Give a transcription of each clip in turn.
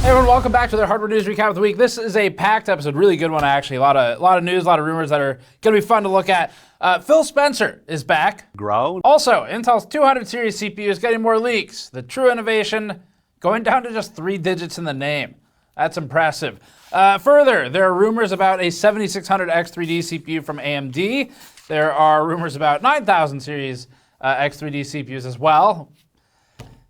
Hey everyone, welcome back to the Hardware News Recap of the Week. This is a packed episode, really good one actually. A lot of news, a lot of rumors that are going to be fun to look at. Phil Spencer is back. Grown. Also, Intel's 200 series CPU is getting more leaks. The true innovation going down to just 3 digits in the name. That's impressive. Further, there are rumors about a 7600X3D CPU from AMD. There are rumors about 9000 series X3D CPUs as well.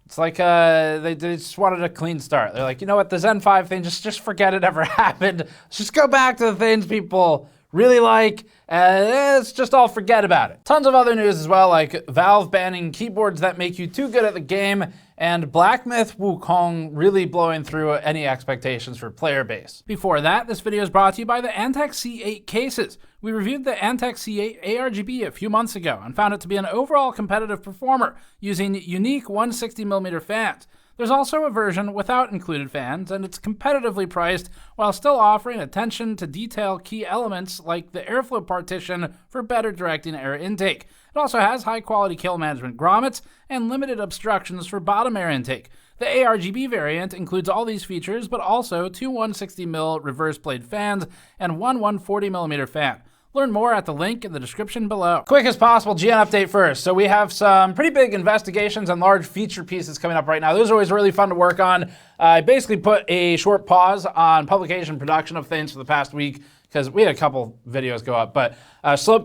It's like they just wanted a clean start. They're like, you know what, the Zen 5 thing, just forget it ever happened. Let's just go back to the things people really like, and let's just all forget about it. Tons of other news as well, like Valve banning keyboards that make you too good at the game, and Black Myth Wukong really blowing through any expectations for player base. Before that, this video is brought to you by the Antec C8 cases. We reviewed the Antec C8 ARGB a few months ago and found it to be an overall competitive performer using unique 160mm fans. There's also a version without included fans, and it's competitively priced while still offering attention to detail key elements like the airflow partition for better directing air intake. It also has high-quality kill management grommets and limited obstructions for bottom air intake. The ARGB variant includes all these features, but also 2 160mm reverse blade fans and one 140mm fan. Learn more at the link in the description below. Quick as possible, GN update first. So we have some pretty big investigations and large feature pieces coming up right now. Those are always really fun to work on. I basically put a short pause on publication production of things for the past week because we had a couple videos go up, but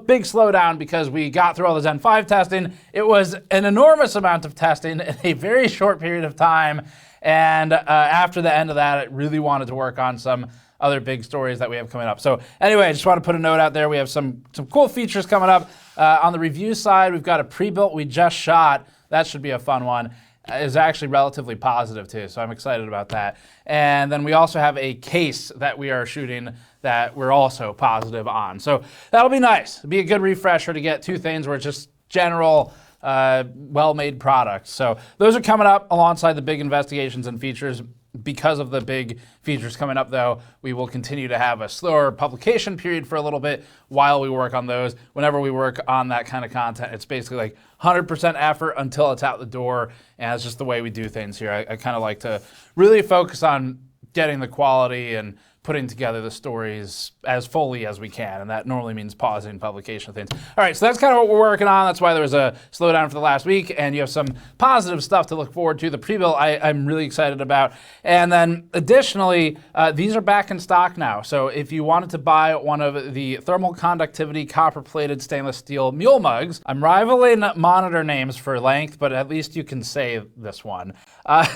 big slowdown because we got through all the Zen 5 testing. It was an enormous amount of testing in a very short period of time. And after the end of that, I really wanted to work on some other big stories that we have coming up. So anyway, I just want to put a note out there. We have some cool features coming up. On the review side, we've got a pre-built we just shot. That should be a fun one. It's actually relatively positive too, so I'm excited about that. And then we also have a case that we are shooting that we're also positive on. So that'll be nice. It'll be a good refresher to get two things where it's just general well-made products. So those are coming up alongside the big investigations and features. Because of the big features coming up, though, we will continue to have a slower publication period for a little bit while we work on those. Whenever we work on that kind of content, it's basically like 100% effort until it's out the door, and it's just the way we do things here. I kind of like to really focus on getting the quality and putting together the stories as fully as we can, and that normally means pausing publication of things. All right, so that's kind of what we're working on. That's why there was a slowdown for the last week, and you have some positive stuff to look forward to. The pre-built I'm really excited about. And then additionally, these are back in stock now. So if you wanted to buy one of the thermal conductivity copper-plated stainless steel mule mugs, I'm rivaling monitor names for length, but at least you can say this one.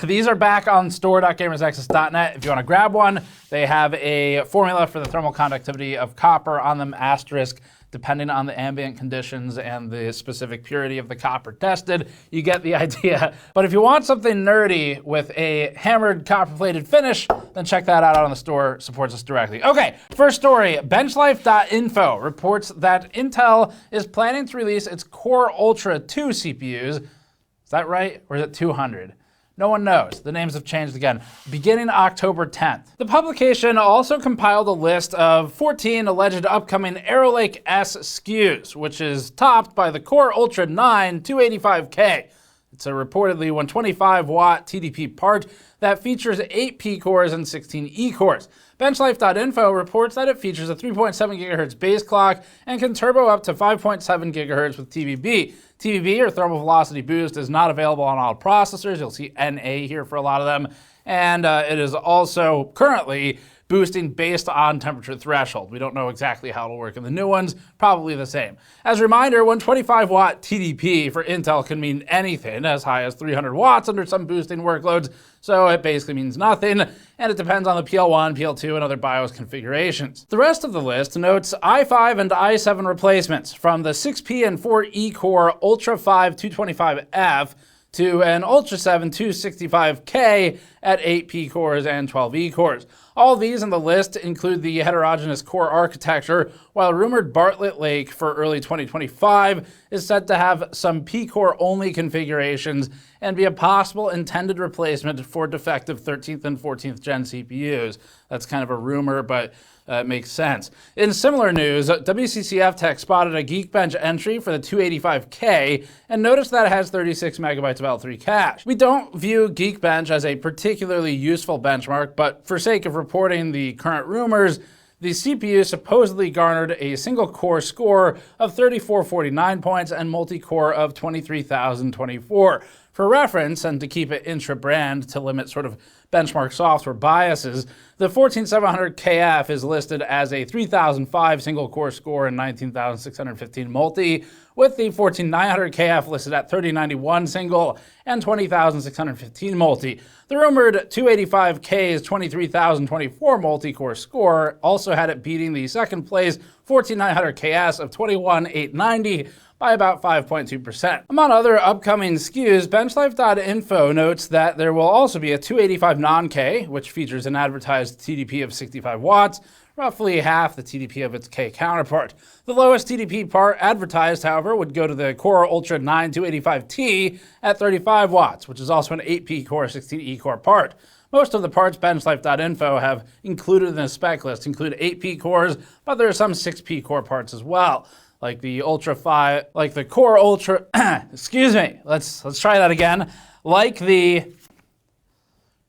These are back on store.gamersnexus.net. If you want to grab one, they have a formula for the thermal conductivity of copper on them, asterisk, depending on the ambient conditions and the specific purity of the copper tested. You get the idea. But if you want something nerdy with a hammered copper-plated finish, then check that out on the store. Supports us directly. Okay, first story. Benchlife.info reports that Intel is planning to release its Core Ultra 2 CPUs. Is that right? Or is it 200? No one knows. The names have changed again. Beginning October 10th. The publication also compiled a list of 14 alleged upcoming Arrow Lake S SKUs, which is topped by the Core Ultra 9 285K. It's a reportedly 125-watt TDP part that features 8 P cores and 16 E cores. Benchlife.info reports that it features a 3.7 GHz base clock and can turbo up to 5.7 GHz with TVB. TVB, or thermal velocity boost, is not available on all processors. You'll see NA here for a lot of them. And it is also currently boosting based on temperature threshold. We don't know exactly how it'll work in the new ones, probably the same. As a reminder, 125-watt TDP for Intel can mean anything as high as 300 watts under some boosting workloads, so it basically means nothing, and it depends on the PL1, PL2, and other BIOS configurations. The rest of the list notes i5 and i7 replacements from the 6P and 4E core Ultra 5 225F to an Ultra 7 265K at 8 P cores and 12 E cores. All these in the list include the heterogeneous core architecture, while rumored Bartlett Lake for early 2025 is set to have some P-core only configurations and be a possible intended replacement for defective 13th and 14th gen CPUs. That's kind of a rumor, but it makes sense. In similar news, WCCF Tech spotted a Geekbench entry for the 285K and noticed that it has 36 megabytes of L3 cache. We don't view Geekbench as a particularly useful benchmark, but for sake of reporting the current rumors, the CPU supposedly garnered a single-core score of 3,449 points and multi-core of 23,024. For reference, and to keep it intra-brand to limit sort of benchmark software biases, the 14700KF is listed as a 3005 single-core score and 19,615 multi, with the 14900KF listed at 3091 single and 20,615 multi. The rumored 285K's 23,024 multi-core score also had it beating the second place 14900KS of 21,890 by about 5.2%. Among other upcoming SKUs, benchlife.info notes that there will also be a 285 non-K, which features an advertised TDP of 65 watts, roughly half the TDP of its K counterpart. The lowest TDP part advertised, however, would go to the Core Ultra 9 285T at 35 watts, which is also an 8P Core 16E Core part. Most of the parts benchlife.info have included in the spec list include 8P cores, but there are some 6P core parts as well, like the Ultra 5, like the Core Ultra, excuse me, let's try that again, like the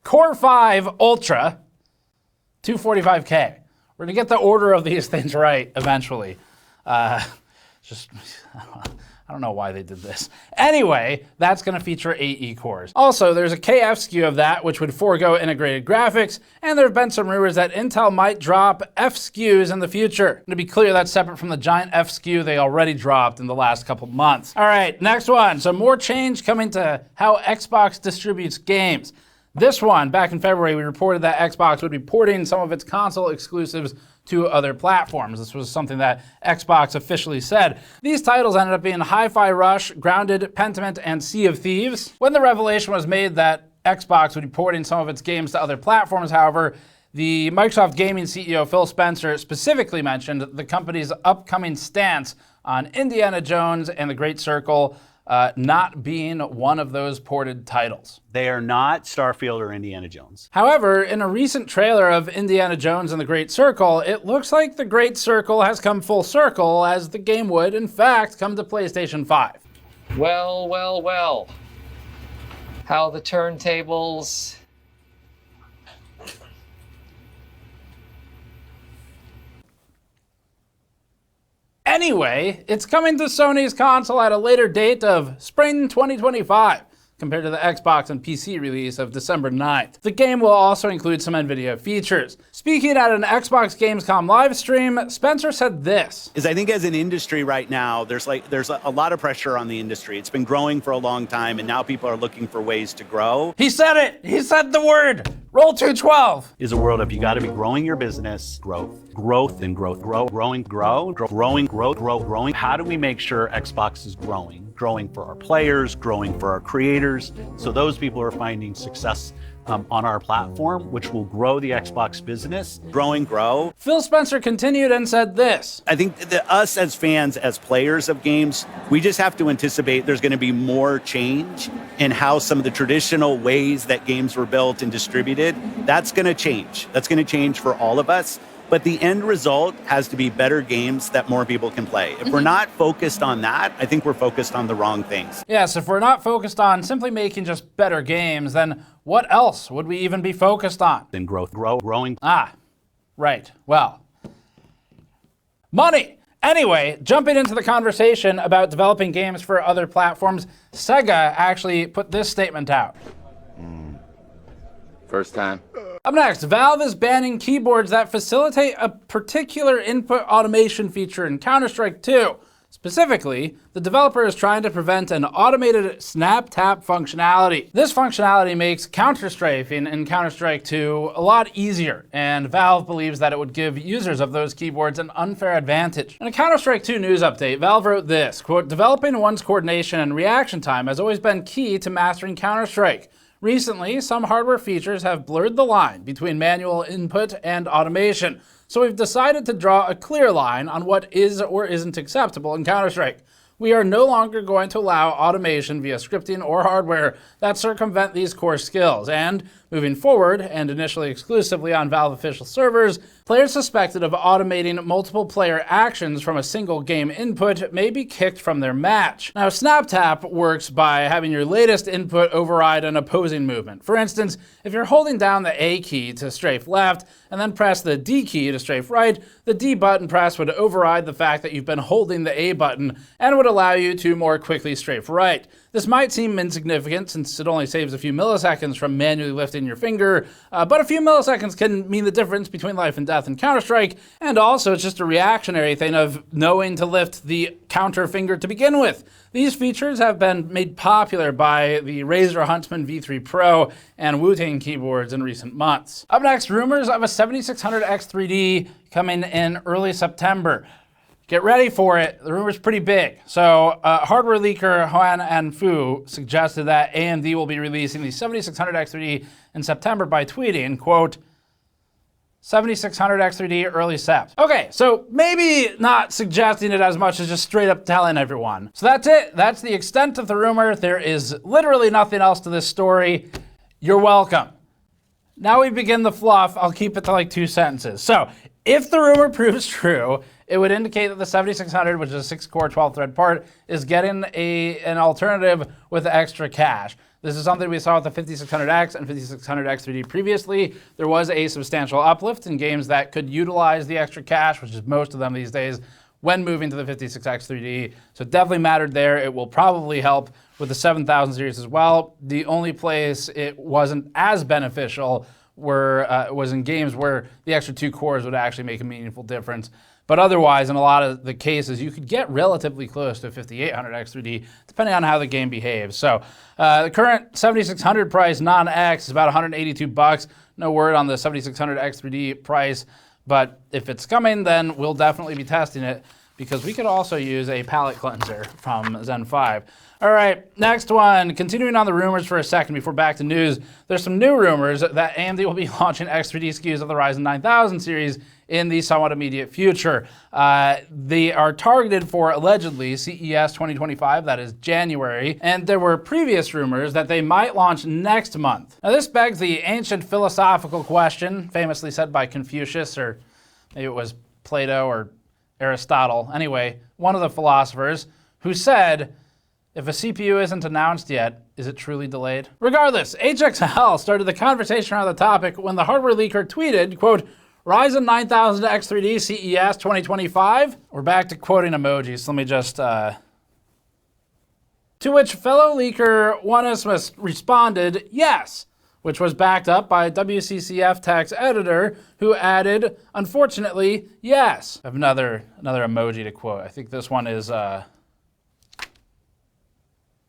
Core 5 Ultra 245K. We're gonna get the order of these things right eventually. I don't know why they did this. Anyway, that's going to feature 8 E-cores. Also, there's a KF SKU of that, which would forego integrated graphics, and there have been some rumors that Intel might drop F SKUs in the future. And to be clear, that's separate from the giant F SKU they already dropped in the last couple months. All right, next one. So more change coming to how Xbox distributes games. This one, back in February, we reported that Xbox would be porting some of its console exclusives to other platforms. This was something that Xbox officially said. These titles ended up being Hi-Fi Rush, Grounded, Pentiment, and Sea of Thieves. When the revelation was made that Xbox would be porting some of its games to other platforms, however, the Microsoft Gaming CEO Phil Spencer specifically mentioned the company's upcoming stance on Indiana Jones and the Great Circle not being one of those ported titles. They are not Starfield or Indiana Jones. However, in a recent trailer of Indiana Jones and the Great Circle, it looks like the Great Circle has come full circle, as the game would, in fact, come to PlayStation 5. Well, well, well. How the turntables... Anyway, it's coming to Sony's console at a later date of spring 2025, compared to the Xbox and PC release of December 9th. The game will also include some NVIDIA features. Speaking at an Xbox Gamescom live stream, Spencer said this. I think as an industry right now, there's a lot of pressure on the industry. It's been growing for a long time, and now people are looking for ways to grow. He said it! He said the word! Roll 212! Is a world of you gotta be growing your business, growth and growth, growing. How do we make sure Xbox is growing? Growing for our players, growing for our creators, so those people are finding success on our platform, which will grow the Xbox business. Grow. Phil Spencer continued and said this. I think that us as fans, as players of games, we just have to anticipate there's going to be more change in how some of the traditional ways that games were built and distributed. That's going to change. That's going to change for all of us. But the end result has to be better games that more people can play. If we're not focused on that, I think we're focused on the wrong things. Yes, if we're not focused on simply making just better games, then what else would we even be focused on? Then growing. Ah, right. Well, money. Anyway, jumping into the conversation about developing games for other platforms, Sega actually put this statement out. First time. Up next, Valve is banning keyboards that facilitate a particular input automation feature in Counter-Strike 2. Specifically, the developer is trying to prevent an automated snap-tap functionality. This functionality makes counter-strafing in Counter-Strike 2 a lot easier, and Valve believes that it would give users of those keyboards an unfair advantage. In a Counter-Strike 2 news update, Valve wrote this, quote, "Developing one's coordination and reaction time has always been key to mastering Counter-Strike. Recently, some hardware features have blurred the line between manual input and automation, so we've decided to draw a clear line on what is or isn't acceptable in Counter-Strike. We are no longer going to allow automation via scripting or hardware that circumvent these core skills, and moving forward, and initially exclusively on Valve official servers, players suspected of automating multiple player actions from a single game input may be kicked from their match. Now, SnapTap works by having your latest input override an opposing movement. For instance, if you're holding down the A key to strafe left and then press the D key to strafe right, the D button press would override the fact that you've been holding the A button and would allow you to more quickly strafe right. This might seem insignificant since it only saves a few milliseconds from manually lifting your finger, but a few milliseconds can mean the difference between life and death in Counter-Strike, and also it's just a reactionary thing of knowing to lift the counter finger to begin with. These features have been made popular by the Razer Huntsman V3 Pro and Wukong keyboards in recent months. Up next, rumors of a 7600X3D coming in early September. Get ready for it. The rumor's pretty big. So, hardware leaker Huan Anfu suggested that AMD will be releasing the 7600X3D in September by tweeting, quote, 7600X3D early Sept. Okay, so maybe not suggesting it as much as just straight up telling everyone. So that's it. That's the extent of the rumor. There is literally nothing else to this story. You're welcome. Now we begin the fluff. I'll keep it to like 2 sentences. So, if the rumor proves true, it would indicate that the 7600, which is a 6-core, 12-thread part, is getting an alternative with extra cache. This is something we saw with the 5600X and 5600X3D previously. There was a substantial uplift in games that could utilize the extra cache, which is most of them these days, when moving to the 56X3D. So it definitely mattered there. It will probably help with the 7000 series as well. The only place it wasn't as beneficial was in games where the extra 2 cores would actually make a meaningful difference. But otherwise, in a lot of the cases, you could get relatively close to a 5800X3D, depending on how the game behaves. So the current 7600 price, non-X, is about $182. No word on the 7600X3D price, but if it's coming, then we'll definitely be testing it, because we could also use a palette cleanser from Zen 5. All right, next one. Continuing on the rumors for a second before back to news, there's some new rumors that AMD will be launching X3D SKUs of the Ryzen 9000 series in the somewhat immediate future. They are targeted for, allegedly, CES 2025, that is January, and there were previous rumors that they might launch next month. Now this begs the ancient philosophical question, famously said by Confucius, or maybe it was Plato or Aristotle, anyway, one of the philosophers, who said, if a CPU isn't announced yet, is it truly delayed? Regardless, HXL started the conversation around the topic when the hardware leaker tweeted, quote, Ryzen 9000 X3D CES 2025. We're back to quoting emojis, so let me just, To which fellow leaker Onesimus responded, yes, which was backed up by WCCF Tech's editor, who added, unfortunately, yes. I have another emoji to quote. I think this one is,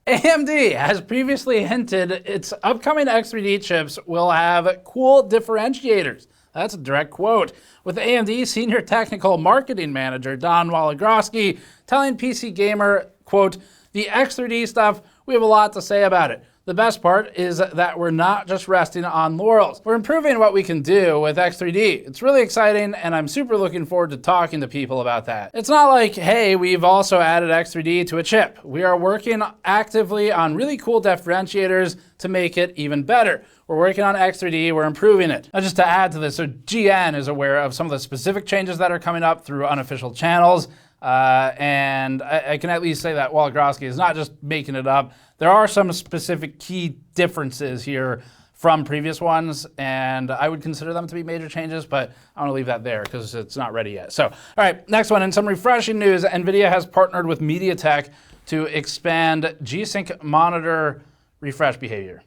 AMD has previously hinted its upcoming X3D chips will have cool differentiators. That's a direct quote, with AMD Senior Technical Marketing Manager Don Walagrowski telling PC Gamer, quote, the X3D stuff, we have a lot to say about it. The best part is that we're not just resting on laurels. We're improving what we can do with X3D. It's really exciting, and I'm super looking forward to talking to people about that. It's not like, hey, we've also added X3D to a chip. We are working actively on really cool differentiators to make it even better. We're working on X3D, we're improving it. Now just to add to this, so GN is aware of some of the specific changes that are coming up through unofficial channels. And I can at least say that Walagrowski is not just making it up. There are some specific key differences here from previous ones, and I would consider them to be major changes, but I want to leave that there because it's not ready yet. So, all right, next one. In some refreshing news, NVIDIA has partnered with Mediatek to expand G-Sync monitor refresh behavior.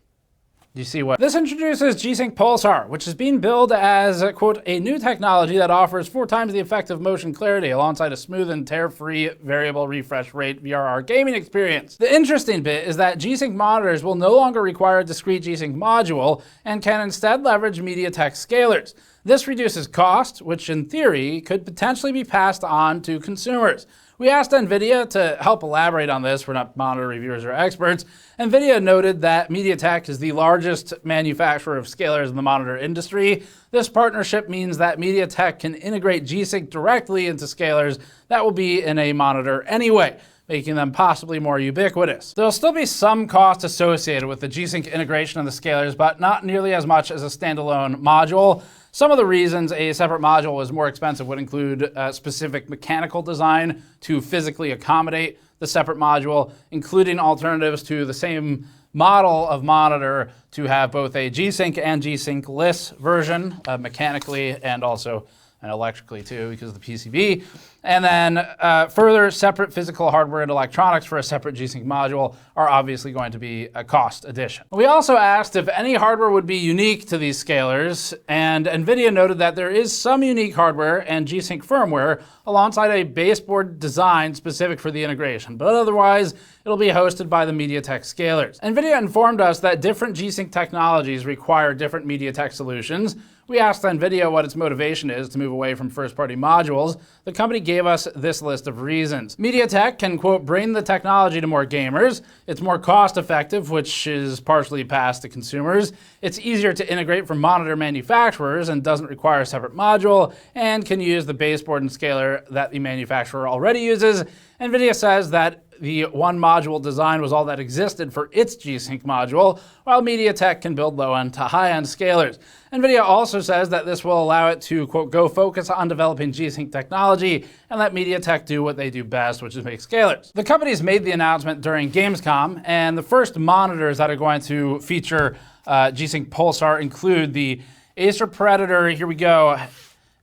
Do you see what? This introduces G-Sync Pulsar, which is being billed as, quote, a new technology that offers 4 times the effective motion clarity alongside a smooth and tear-free variable refresh rate VRR gaming experience. The interesting bit is that G-Sync monitors will no longer require a discrete G-Sync module and can instead leverage Mediatek scalers. This reduces cost, which in theory could potentially be passed on to consumers. We asked NVIDIA to help elaborate on this. We're not monitor reviewers or experts. NVIDIA noted that Mediatek is the largest manufacturer of scalers in the monitor industry. This partnership means that Mediatek can integrate G-Sync directly into scalers that will be in a monitor anyway, making them possibly more ubiquitous. There'll still be some cost associated with the G-Sync integration of the scalers, but not nearly as much as a standalone module. Some of the reasons a separate module is more expensive would include specific mechanical design to physically accommodate the separate module, including alternatives to the same model of monitor to have both a G-Sync and G-Sync-less version mechanically and also electrically too because of the PCB. And then further separate physical hardware and electronics for a separate G-Sync module are obviously going to be a cost addition. We also asked if any hardware would be unique to these scalers, and NVIDIA noted that there is some unique hardware and G-Sync firmware alongside a baseboard design specific for the integration, but otherwise it'll be hosted by the Mediatek scalers. NVIDIA informed us that different G-Sync technologies require different Mediatek solutions. We asked NVIDIA what its motivation is to move away from first-party modules. The company gave us this list of reasons. Mediatek can, quote, bring the technology to more gamers. It's more cost-effective, which is partially passed to consumers. It's easier to integrate for monitor manufacturers and doesn't require a separate module, and can use the baseboard and scaler that the manufacturer already uses. NVIDIA says that the one module design was all that existed for its G-Sync module, while Mediatek can build low-end to high-end scalers. NVIDIA also says that this will allow it to, quote, go focus on developing G-Sync technology and let Mediatek do what they do best, which is make scalers. The companies made the announcement during Gamescom, and the first monitors that are going to feature G-Sync Pulsar include the Acer Predator, here we go,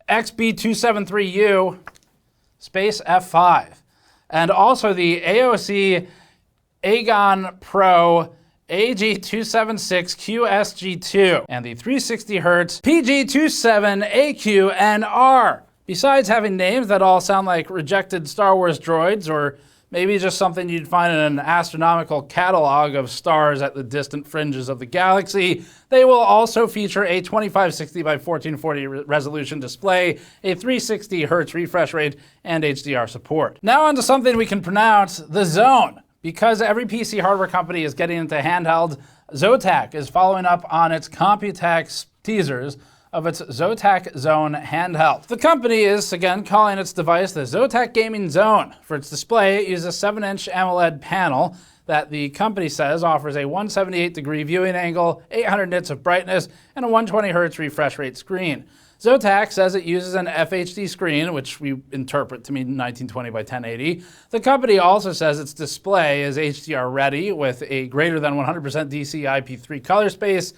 XB273U, Space F5. And also the AOC Agon Pro AG276QSG2 and the 360Hz PG27AQNR. Besides having names that all sound like rejected Star Wars droids, or maybe just something you'd find in an astronomical catalog of stars at the distant fringes of the galaxy, they will also feature a 2560 by 1440 resolution display, a 360 Hz refresh rate, and HDR support. Now onto something we can pronounce, the Zone. Because every PC hardware company is getting into handheld, Zotac is following up on its Computex teasers of its Zotac Zone handheld. The company is, again, calling its device the Zotac Gaming Zone. For its display, it uses a 7-inch AMOLED panel that the company says offers a 178-degree viewing angle, 800 nits of brightness, and a 120 Hz refresh rate screen. Zotac says it uses an FHD screen, which we interpret to mean 1920 by 1080. The company also says its display is HDR ready with a greater than 100% DCI-P3 color space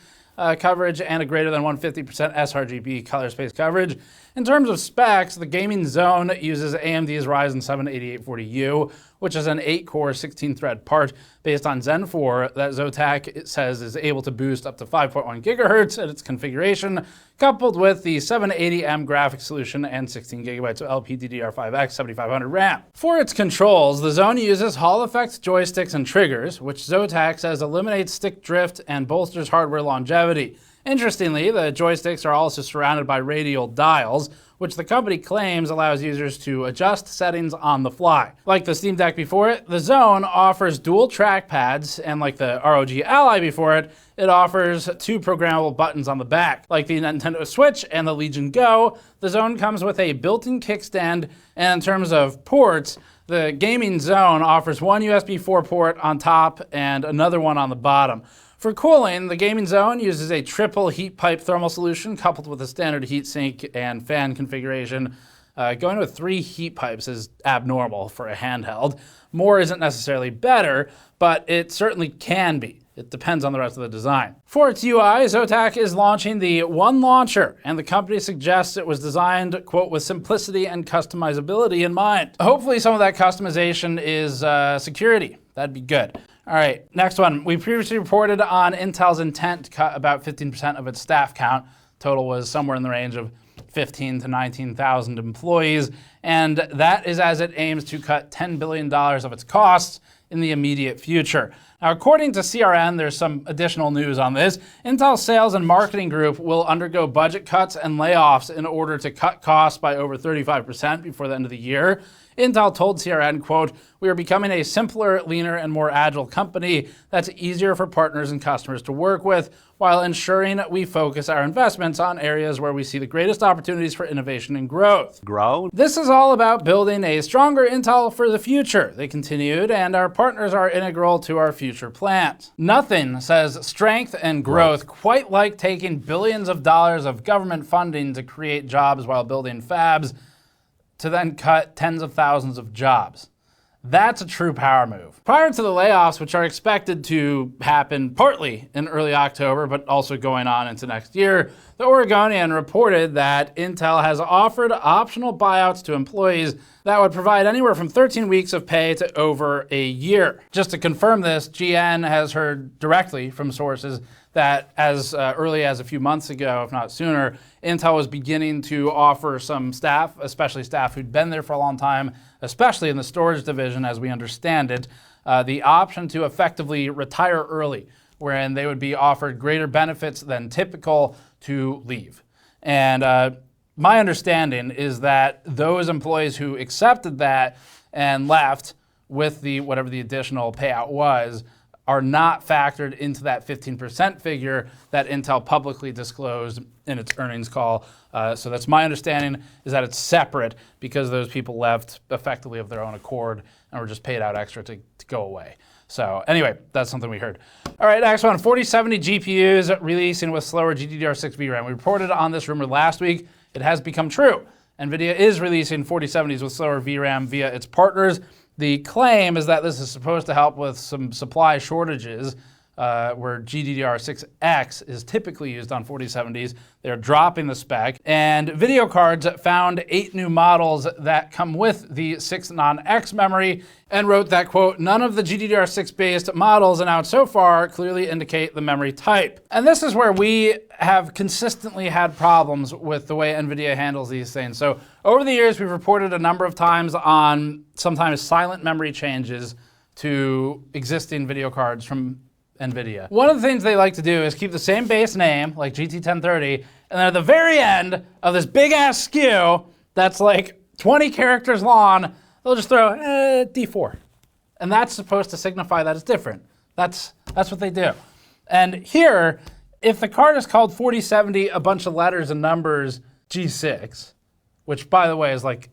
coverage and a greater than 150% sRGB color space coverage. In terms of specs, the Gaming Zone uses AMD's Ryzen 7 8840U, which is an 8-core, 16-thread part based on Zen 4 that Zotac says is able to boost up to 5.1 gigahertz at its configuration, coupled with the 780M graphics solution and 16 gigabytes of LPDDR5X 7500 RAM. For its controls, the Zone uses Hall effect joysticks and triggers, which Zotac says eliminates stick drift and bolsters hardware longevity. Interestingly, the joysticks are also surrounded by radial dials, which the company claims allows users to adjust settings on the fly. Like the Steam Deck before it, the Zone offers dual trackpads, and like the ROG Ally before it, it offers 2 programmable buttons on the back. Like the Nintendo Switch and the Legion Go, the Zone comes with a built-in kickstand, and in terms of ports, the Gaming Zone offers one USB 4 port on top and another one on the bottom. For cooling, the Gaming Zone uses a triple heat pipe thermal solution coupled with a standard heatsink and fan configuration. Going with 3 heat pipes is abnormal for a handheld. More isn't necessarily better, but it certainly can be. It depends on the rest of the design. For its UI, Zotac is launching the One Launcher, and the company suggests it was designed, quote, with simplicity and customizability in mind. Hopefully some of that customization is security. That'd be good. All right, next one. We previously reported on Intel's intent to cut about 15% of its staff count. Total was somewhere in the range of 15 to 19,000 employees, and that is as it aims to cut $10 billion of its costs in the immediate future. Now, according to CRN, there's some additional news on this. Intel's sales and marketing group will undergo budget cuts and layoffs in order to cut costs by over 35% before the end of the year. Intel told CRN, quote, "We are becoming a simpler, leaner, and more agile company that's easier for partners and customers to work with, while ensuring we focus our investments on areas where we see the greatest opportunities for innovation and growth. This is all about building a stronger Intel for the future," they continued, "and our partners are integral to our future plans. Nothing says strength and growth quite like taking billions of dollars of government funding to create jobs while building fabs to then cut tens of thousands of jobs. That's a true power move." Prior to the layoffs, which are expected to happen partly in early October, but also going on into next year, the Oregonian reported that Intel has offered optional buyouts to employees that would provide anywhere from 13 weeks of pay to over a year. Just to confirm this, GN has heard directly from sources that as early as a few months ago, if not sooner, Intel was beginning to offer some staff, especially staff who'd been there for a long time, especially in the storage division as we understand it, the option to effectively retire early, wherein they would be offered greater benefits than typical to leave. And my understanding is that those employees who accepted that and left with the whatever the additional payout was are not factored into that 15% figure that Intel publicly disclosed in its earnings call. So that's my understanding, is that it's separate because those people left effectively of their own accord and were just paid out extra to go away. So anyway, that's something we heard. All right, next one, 4070 GPUs releasing with slower GDDR6 VRAM. We reported on this rumor last week. It has become true. NVIDIA is releasing 4070s with slower VRAM via its partners. The claim is that this is supposed to help with some supply shortages where GDDR6X is typically used on 4070s. They're dropping the spec. And video cards found 8 new models that come with the 6 non-X memory and wrote that, quote, "None of the GDDR6-based models announced so far clearly indicate the memory type." And this is where we have consistently had problems with the way NVIDIA handles these things. So over the years, we've reported a number of times on sometimes silent memory changes to existing video cards from NVIDIA. One of the things they like to do is keep the same base name, like GT 1030, and then at the very end of this big-ass SKU that's like 20 characters long, they'll just throw D4. And that's supposed to signify that it's different. That's what they do. And here, if the card is called 4070, a bunch of letters and numbers, G6, which by the way is like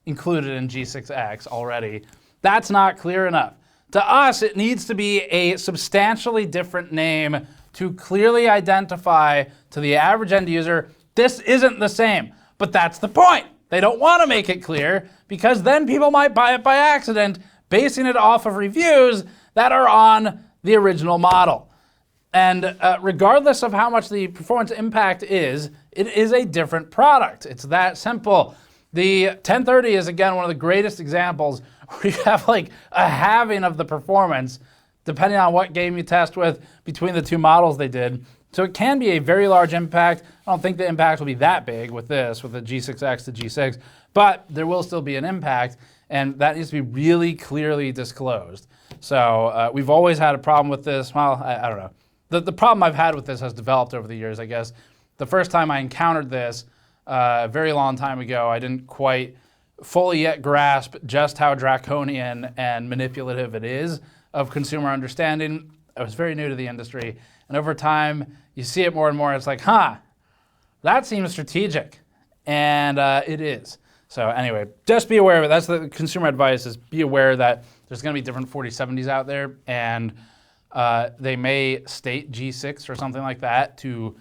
included in G6X already, that's not clear enough. To us, it needs to be a substantially different name to clearly identify to the average end user, this isn't the same. But that's the point. They don't want to make it clear because then people might buy it by accident, basing it off of reviews that are on the original model. And regardless of how much the performance impact is, it is a different product. It's that simple. The 1030 is, again, one of the greatest examples where you have like a halving of the performance, depending on what game you test with, between the two models they did. So it can be a very large impact. I don't think the impact will be that big with this, with the G6X to G6, but there will still be an impact, and that needs to be really clearly disclosed. So we've always had a problem with this. Well, I don't know. The problem I've had with this has developed over the years, I guess. The first time I encountered this, a very long time ago, I didn't quite fully yet grasp just how draconian and manipulative it is of consumer understanding. I was very new to the industry, and over time, you see it more and more. It's like, that seems strategic, and it is. So anyway, just be aware of it. That's the consumer advice, is be aware that there's going to be different 4070s out there, and they may state G6 or something like that to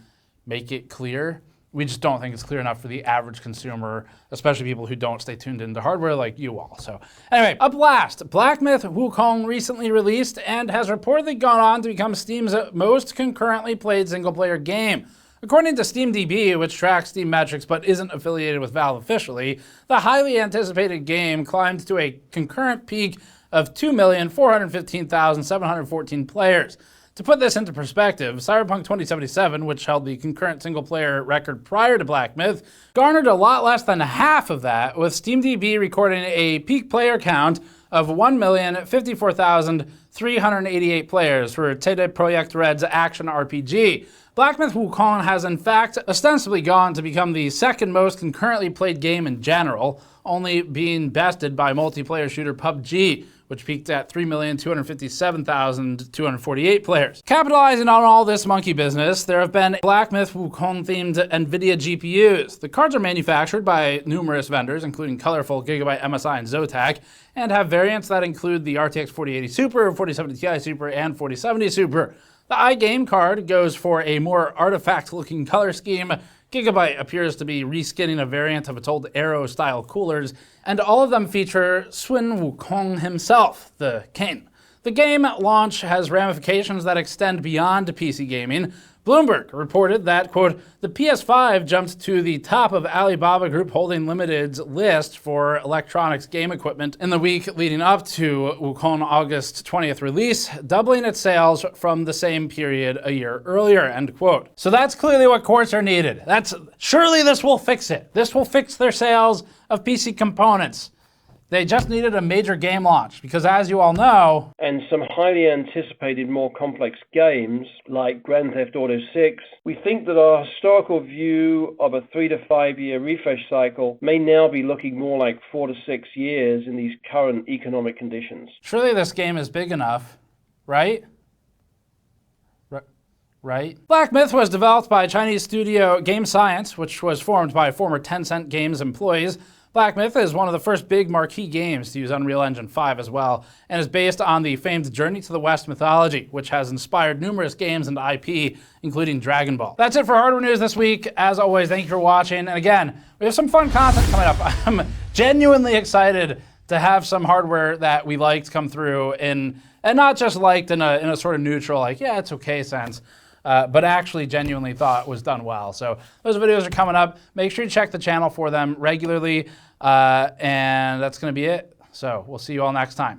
make it clear. We just don't think it's clear enough for the average consumer, especially people who don't stay tuned into hardware like you all. So anyway, up last, Black Myth Wukong recently released and has reportedly gone on to become Steam's most concurrently played single-player game. According to SteamDB, which tracks Steam metrics but isn't affiliated with Valve officially, the highly anticipated game climbed to a concurrent peak of 2,415,714 players. To put this into perspective, Cyberpunk 2077, which held the concurrent single-player record prior to Black Myth, garnered a lot less than half of that, with SteamDB recording a peak player count of 1,054,300 388 players for CD Projekt Red's action RPG. Black Myth Wukong has in fact ostensibly gone to become the second most concurrently played game in general, only being bested by multiplayer shooter PUBG, which peaked at 3,257,248 players. Capitalizing on all this monkey business, there have been Black Myth Wukong-themed NVIDIA GPUs. The cards are manufactured by numerous vendors, including colorful Gigabyte, MSI, and Zotac, and have variants that include the RTX 4080 Super, 4070 Ti Super, and 4070 Super. The iGame card goes for a more artifact-looking color scheme. Gigabyte appears to be reskinning a variant of its old Aero-style coolers, and all of them feature Swin Wukong himself, the king. The game launch has ramifications that extend beyond PC gaming. Bloomberg reported that, quote, the PS5 jumped to the top of Alibaba Group Holding Limited's list for electronics game equipment in the week leading up to Wukong August 20th release, doubling its sales from the same period a year earlier, end quote. So that's clearly what courts are needed. Surely this will fix it. This will fix their sales of PC components. They just needed a major game launch because, as you all know, and some highly anticipated more complex games like Grand Theft Auto 6, we think that our historical view of a 3 to 5 year refresh cycle may now be looking more like 4 to 6 years in these current economic conditions. Surely this game is big enough, right? Right? Black Myth was developed by Chinese studio Game Science, which was formed by former Tencent Games employees. Black Myth is one of the first big marquee games to use Unreal Engine 5 as well, and is based on the famed Journey to the West mythology, which has inspired numerous games and IP, including Dragon Ball. That's it for hardware news this week. As always, thank you for watching. And again, we have some fun content coming up. I'm genuinely excited to have some hardware that we liked come through, and not just liked in a sort of neutral, like, yeah, it's okay sense. But actually genuinely thought was done well. So those videos are coming up. Make sure you check the channel for them regularly. And that's going to be it. So we'll see you all next time.